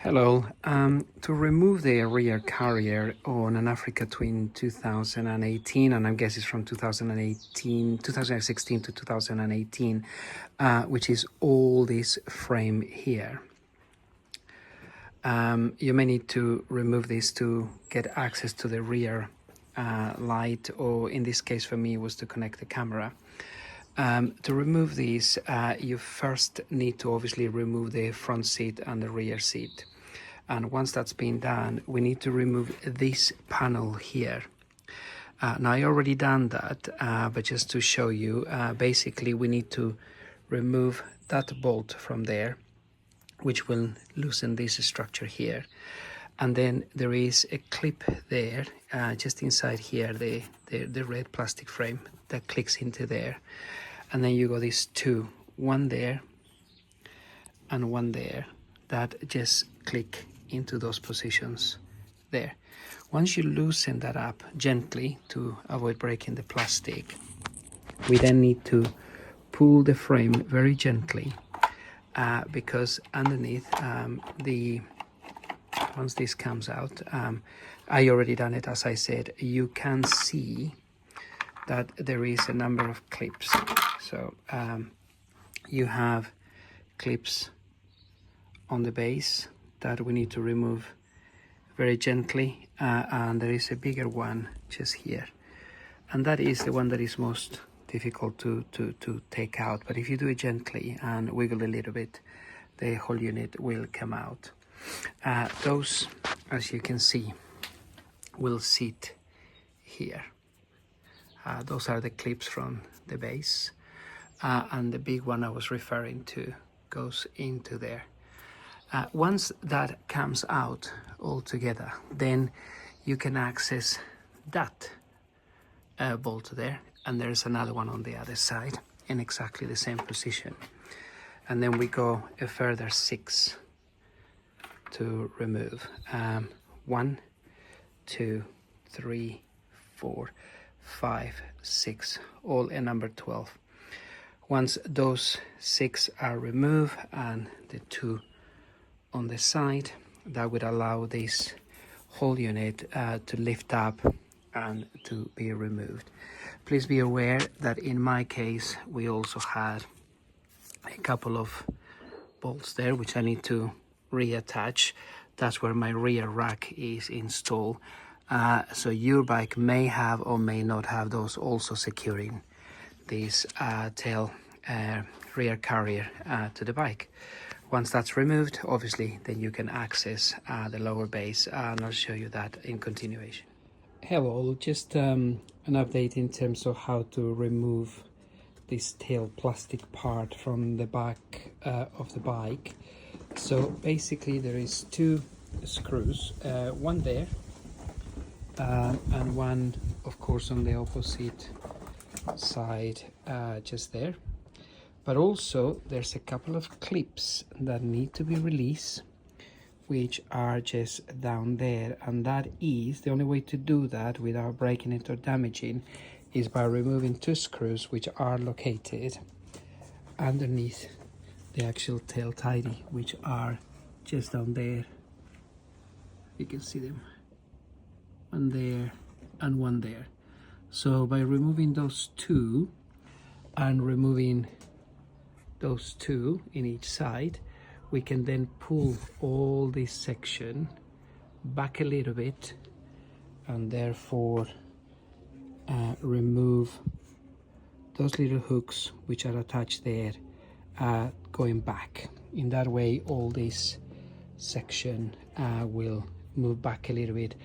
Hello. To remove the rear carrier on an Africa Twin 2018, and I guess it's from 2016 to 2018, which is all this frame here. You may need to remove this to get access to the rear light, or in this case for me was to connect the camera. To remove these, you first need to obviously remove the front seat and the rear seat. And once that's been done, we need to remove this panel here. Now I already done that, but just to show you, basically we need to remove that bolt from there, which will loosen this structure here. And then there is a clip there, just inside here, the red plastic frame that clicks into there. And then you got these two, one there and one there, that just click into those positions there. Once you loosen that up gently to avoid breaking the plastic, we then need to pull the frame very gently, because underneath once this comes out, I already done it, as I said, you can see that there is a number of clips. So you have clips on the base that we need to remove very gently, and there is a bigger one just here, and that is the one that is most difficult to take out. But if you do it gently and wiggle a little bit, the whole unit will come out. Those, as you can see, will sit here. Those are the clips from the base, and the big one I was referring to goes into there. Once that comes out all together, then you can access that bolt there, and there's another one on the other side in exactly the same position. And then we go a further 6 to remove. 1, 2, 3, 4, 5, 6, all in number 12. Once those 6 are removed and the 2 on the side, that would allow this whole unit to lift up and to be removed. Please be aware that in my case we also had a couple of bolts there which I need to reattach. That's where my rear rack is installed. So your bike may have or may not have those also securing this tail rear carrier to the bike. Once that's removed, obviously, then you can access the lower base, and I'll show you that in continuation. Hello, just an update in terms of how to remove this tail plastic part from the back of the bike. So basically there is 2 screws, one there and one of course on the opposite side, just there. But also there's a couple of clips that need to be released, which are just down there, and that is the only way to do that without breaking it or damaging is by removing 2 screws which are located underneath the actual tail tidy, which are just down there. You can see them, one there and one there. So by removing those 2 and removing those 2 in each side, we can then pull all this section back a little bit and therefore remove those little hooks which are attached there, going back. In that way all this section will move back a little bit,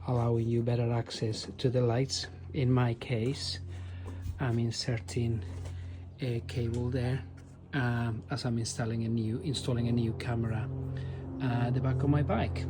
allowing you better access to the lights. In my case, I'm inserting a cable there as I'm installing a new camera at the back of my bike.